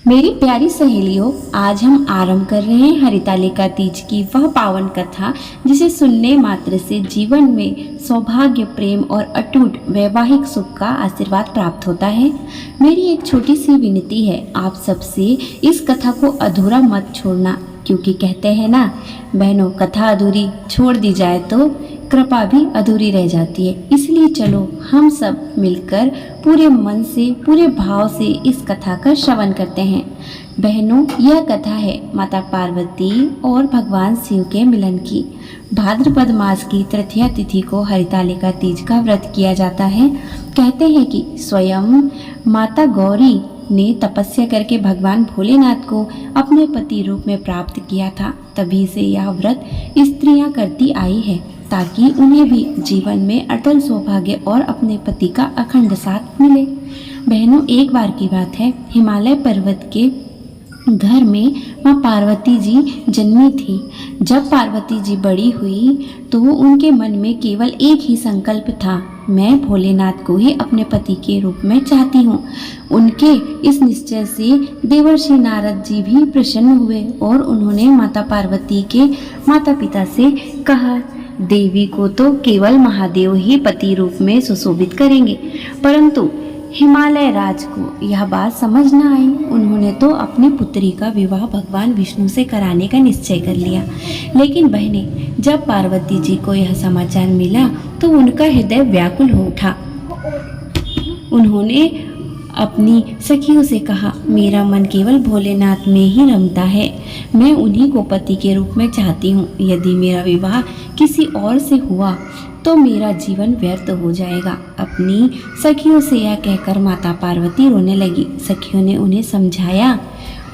मेरी प्यारी सहेलियों, आज हम आरंभ कर रहे हैं हरितालिका तीज की वह पावन कथा जिसे सुनने मात्र से जीवन में सौभाग्य, प्रेम और अटूट वैवाहिक सुख का आशीर्वाद प्राप्त होता है। मेरी एक छोटी सी विनती है आप सबसे, इस कथा को अधूरा मत छोड़ना, क्योंकि कहते हैं ना बहनों, कथा अधूरी छोड़ दी जाए तो कृपा भी अधूरी रह जाती है। इसलिए चलो हम सब मिलकर पूरे मन से, पूरे भाव से इस कथा का श्रवण करते हैं। बहनों, यह कथा है माता पार्वती और भगवान शिव के मिलन की। भाद्रपद मास की तृतीया तिथि को हरितालिका तीज का व्रत किया जाता है। कहते हैं कि स्वयं माता गौरी ने तपस्या करके भगवान भोलेनाथ को अपने पति रूप में प्राप्त किया था। तभी से यह व्रत स्त्रियां करती आई है, ताकि उन्हें भी जीवन में अटल सौभाग्य और अपने पति का अखंड साथ मिले। बहनों, एक बार की बात है, हिमालय पर्वत के घर में माँ पार्वती जी जन्मी थी। जब पार्वती जी बड़ी हुई तो उनके मन में केवल एक ही संकल्प था, मैं भोलेनाथ को ही अपने पति के रूप में चाहती हूँ। उनके इस निश्चय से देवर्षि नारद जी भी प्रसन्न हुए और उन्होंने माता पार्वती के माता पिता से कहा, देवी को तो केवल महादेव ही पति रूप में सुशोभित करेंगे। परंतु हिमालय राज को यह बात समझ न आई। उन्होंने तो अपनी पुत्री का विवाह भगवान विष्णु से कराने का निश्चय कर लिया। लेकिन बहनें, जब पार्वती जी को यह समाचार मिला तो उनका हृदय व्याकुल हो उठा। उन्होंने अपनी सखियों से कहा, मेरा मन केवल भोलेनाथ में ही रमता है, मैं उन्हीं को पति के रूप में चाहती हूँ। यदि मेरा विवाह किसी और से हुआ तो मेरा जीवन व्यर्थ हो जाएगा। अपनी सखियों से यह कहकर माता पार्वती रोने लगी। सखियों ने उन्हें समझाया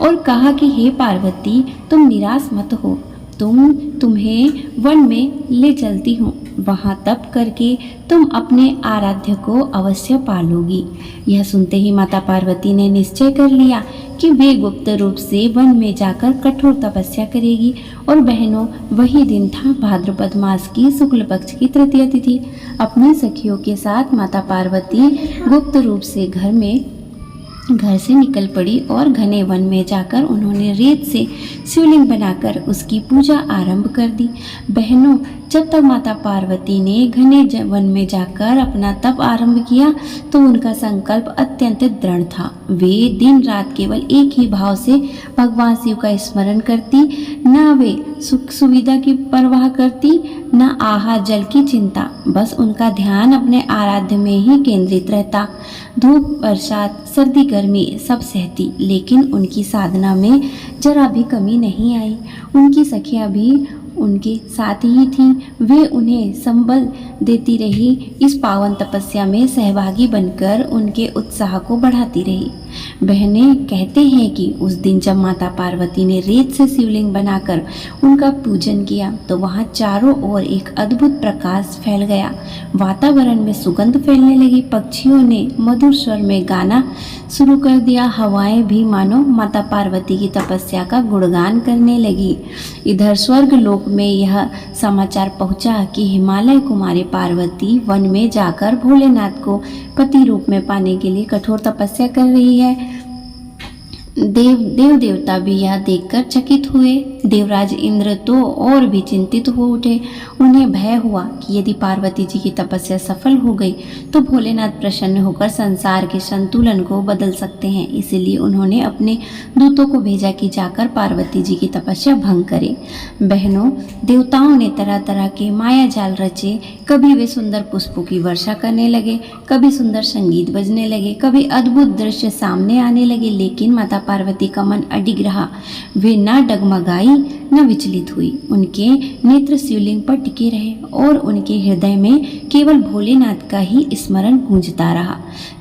और कहा कि हे पार्वती, तुम निराश मत हो, तुम्हें वन में ले चलती हूँ, वहाँ तप करके तुम अपने आराध्य को अवश्य पालोगी। यह सुनते ही माता पार्वती ने निश्चय कर लिया कि वे गुप्त रूप से वन में जाकर कठोर तपस्या करेगी। और बहनों, वही दिन था भाद्रपद मास की शुक्ल पक्ष की तृतीया तिथि। अपनी सखियों के साथ माता पार्वती गुप्त रूप से घर से निकल पड़ी और घने वन में जाकर उन्होंने रेत से शिवलिंग बनाकर उसकी पूजा आरंभ कर दी। बहनों, जब तक माता पार्वती ने घने वन में जाकर अपना तप आरंभ किया तो उनका संकल्प अत्यंत दृढ़ था। वे दिन रात केवल एक ही भाव से भगवान शिव का स्मरण करती, न वे सुख सुविधा की परवाह करती, न आहार जल की चिंता। बस उनका ध्यान अपने आराध्य में ही केंद्रित रहता। धूप, बरसात, सर्दी, गर्मी सब सहती, लेकिन उनकी साधना में जरा भी कमी नहीं आई। उनकी सखियां भी उनके साथ ही थीं। वे उन्हें संबल देती रही, इस पावन तपस्या में सहभागी बनकर उनके उत्साह को बढ़ाती रही। बहनें, कहते हैं कि उस दिन जब माता पार्वती ने रेत से शिवलिंग बनाकर उनका पूजन किया तो वहाँ चारों ओर एक अद्भुत प्रकाश फैल गया। वातावरण में सुगंध फैलने लगी। पक्षियों ने मधुर स्वर में गाना शुरू कर दिया। हवाएं भी मानो माता पार्वती की तपस्या का गुणगान करने लगी। इधर स्वर्ग लोक में यह समाचार पहुंचा कि हिमालय कुमारी पार्वती वन में जाकर भोलेनाथ को पति रूप में पाने के लिए कठोर तपस्या कर रही है। देव देवता भी यह देखकर चकित हुए। देवराज इंद्र तो और भी चिंतित हो उठे। उन्हें भय हुआ कि यदि पार्वती जी की तपस्या सफल हो गई तो भोलेनाथ प्रसन्न होकर संसार के संतुलन को बदल सकते हैं। इसलिए उन्होंने अपने दूतों को भेजा कि जाकर पार्वती जी की तपस्या भंग करें। बहनों, देवताओं ने तरह तरह के माया जाल रचे। कभी वे सुंदर पुष्पों की वर्षा करने लगे, कभी सुंदर संगीत बजने लगे, कभी अद्भुत दृश्य सामने आने लगे। लेकिन माता पार्वती का मन अडिग रहा। वे न डगमगाई न विचलित हुई। उनके नेत्र शिवलिंग पर टिके रहे और उनके हृदय में केवल भोलेनाथ का ही स्मरण गूंजता रहा।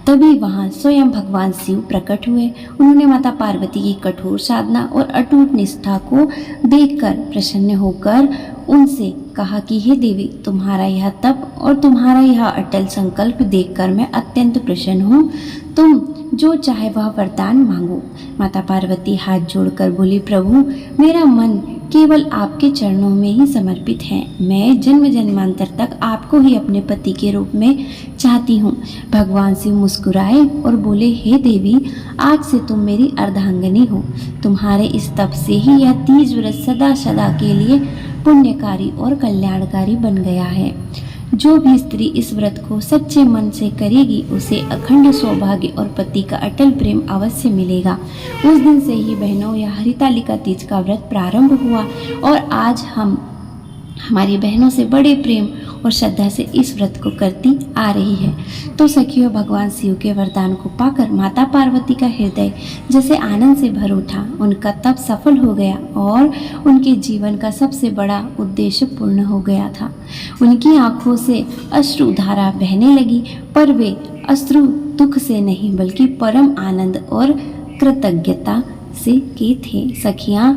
तभी वहां स्वयं भगवान शिव प्रकट हुए। उन्होंने माता पार्वती की कठोर साधना और अटूट निष्ठा को देखकर प्रसन्न होकर उनसे कहा कि हे देवी, तुम्हारा यह तप और तुम्हारा यह अटल संकल्प देखकर मैं अत्यंत प्रसन्न हूँ। तुम जो चाहे वह वरदान मांगो। माता पार्वती हाथ जोड़कर बोली, प्रभु, मेरा मन केवल आपके चरणों में ही समर्पित है। मैं जन्म जन्मांतर तक आपको ही अपने पति के रूप में चाहती हूँ। भगवान शिव मुस्कुराए और बोले, हे देवी, आज से तुम मेरी अर्धांगिनी हो। तुम्हारे इस तप से ही यह तीज व्रत सदा सदा के लिए पुण्यकारी और कल्याणकारी बन गया है। जो भी स्त्री इस व्रत को सच्चे मन से करेगी उसे अखंड सौभाग्य और पति का अटल प्रेम अवश्य मिलेगा। उस दिन से ही बहनों यह हरितालिका तीज का व्रत प्रारंभ हुआ और आज हम हमारी बहनों से बड़े प्रेम और श्रद्धा से इस व्रत को करती आ रही है। तो सखियों, भगवान शिव के वरदान को पाकर माता पार्वती का हृदय जैसे आनंद से भर उठा। उनका तप सफल हो गया और उनके जीवन का सबसे बड़ा उद्देश्य पूर्ण हो गया था। उनकी आंखों से अश्रुधारा बहने लगी, पर वे अश्रु दुख से नहीं बल्कि परम आनंद और कृतज्ञता से के थे। सखियां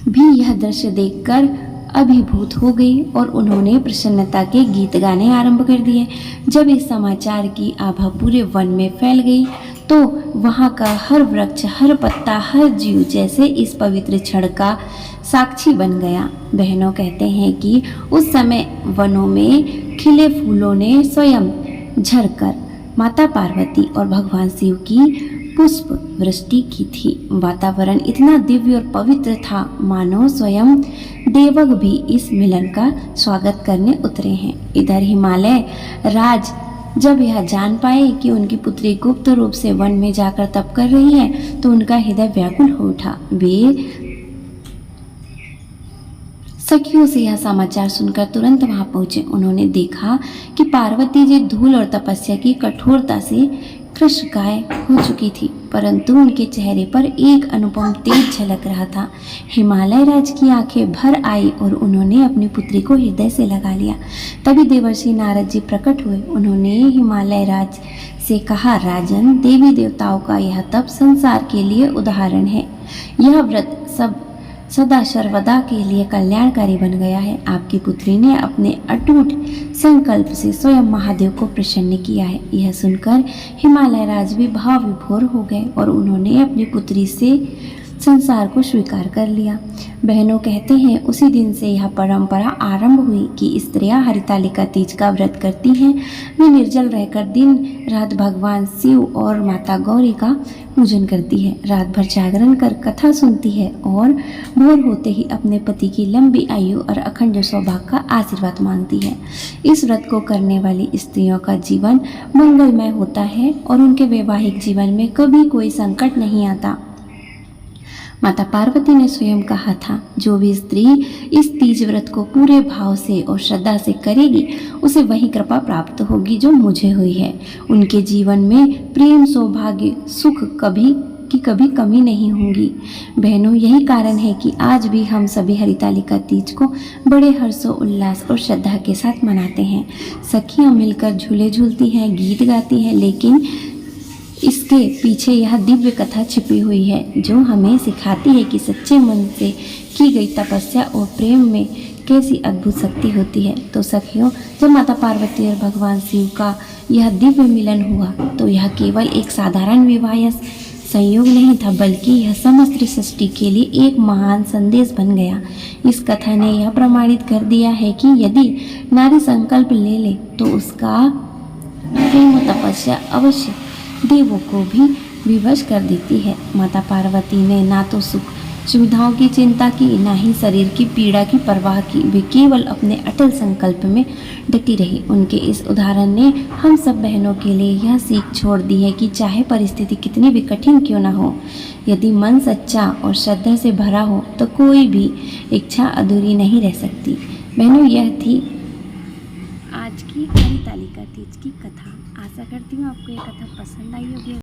भी यह दृश्य देखकर अभिभूत हो गई और उन्होंने प्रसन्नता के गीत गाने आरंभ कर दिए। जब इस समाचार की आभा पूरे वन में फैल गई तो वहाँ का हर वृक्ष, हर पत्ता, हर जीव जैसे इस पवित्र क्षण का साक्षी बन गया। बहनों कहते हैं कि उस समय वनों में खिले फूलों ने स्वयं झरकर माता पार्वती और भगवान शिव की पुष्प वृष्टि की थी। वातावरण इतना दिव्य और पवित्र था मानो स्वयं देवक भी इस मिलन का स्वागत करने उतरे हैं। इधर हिमालय राज जब यह जान पाए कि उनकी पुत्री गुप्त रूप से वन में जाकर तप कर रही है तो उनका हृदय व्याकुल हो उठा। वे सखियों से यह समाचार सुनकर तुरंत वहां पहुंचे। उन्होंने देखा कि पार्वती जी धूल और तपस्या की कठोरता से कृशकाय हो चुकी थी, परंतु उनके चेहरे पर एक अनुपम तेज झलक रहा था। हिमालय राज की आंखें भर आई और उन्होंने अपनी पुत्री को हृदय से लगा लिया। तभी देवर्षि नारद जी प्रकट हुए। उन्होंने हिमालय राज से कहा, राजन, देवी देवताओं का यह तप संसार के लिए उदाहरण है। यह व्रत सदा सर्वदा के लिए कल्याणकारी बन गया है। आपकी पुत्री ने अपने अटूट संकल्प से स्वयं महादेव को प्रसन्न किया है। यह सुनकर हिमालय राज भी भाव विभोर हो गए और उन्होंने अपनी पुत्री से संसार को स्वीकार कर लिया। बहनों कहते हैं उसी दिन से यह परंपरा आरंभ हुई कि स्त्रियां हरितालिका तीज का व्रत करती हैं। वे निर्जल रहकर दिन रात भगवान शिव और माता गौरी का पूजन करती है, रात भर जागरण कर कथा सुनती है और भोर होते ही अपने पति की लंबी आयु और अखंड सौभाग्य का आशीर्वाद मांगती है। इस व्रत को करने वाली स्त्रियों का जीवन मंगलमय होता है और उनके वैवाहिक जीवन में कभी कोई संकट नहीं आता। माता पार्वती ने स्वयं कहा था, जो भी स्त्री इस तीज व्रत को पूरे भाव से और श्रद्धा से करेगी उसे वही कृपा प्राप्त होगी जो मुझे हुई है। उनके जीवन में प्रेम, सौभाग्य, सुख कभी कमी नहीं होगी। बहनों, यही कारण है कि आज भी हम सभी हरितालिका तीज को बड़े हर्षो उल्लास और श्रद्धा के साथ मनाते हैं। सखियां मिलकर झूले झूलती हैं, गीत गाती हैं, लेकिन इसके पीछे यह दिव्य कथा छिपी हुई है जो हमें सिखाती है कि सच्चे मन से की गई तपस्या और प्रेम में कैसी अद्भुत शक्ति होती है। तो सखियों, जब माता पार्वती और भगवान शिव का यह दिव्य मिलन हुआ तो यह केवल एक साधारण विवाह या संयोग नहीं था, बल्कि यह समस्त सृष्टि के लिए एक महान संदेश बन गया। इस कथा ने यह प्रमाणित कर दिया है कि यदि नारी संकल्प ले ले तो उसका प्रेम और तपस्या अवश्य देवों को भी विवश कर देती है। माता पार्वती ने ना तो सुख सुविधाओं की चिंता की, ना ही शरीर की पीड़ा की परवाह की। वे केवल अपने अटल संकल्प में डटी रही। उनके इस उदाहरण ने हम सब बहनों के लिए यह सीख छोड़ दी है कि चाहे परिस्थिति कितनी भी कठिन क्यों न हो, यदि मन सच्चा और श्रद्धा से भरा हो तो कोई भी इच्छा अधूरी नहीं रह सकती। बहनों, यह थी आज की हरितालिका तीज की कथा। आशा करती हूँ आपको ये कथा पसंद आई होगी।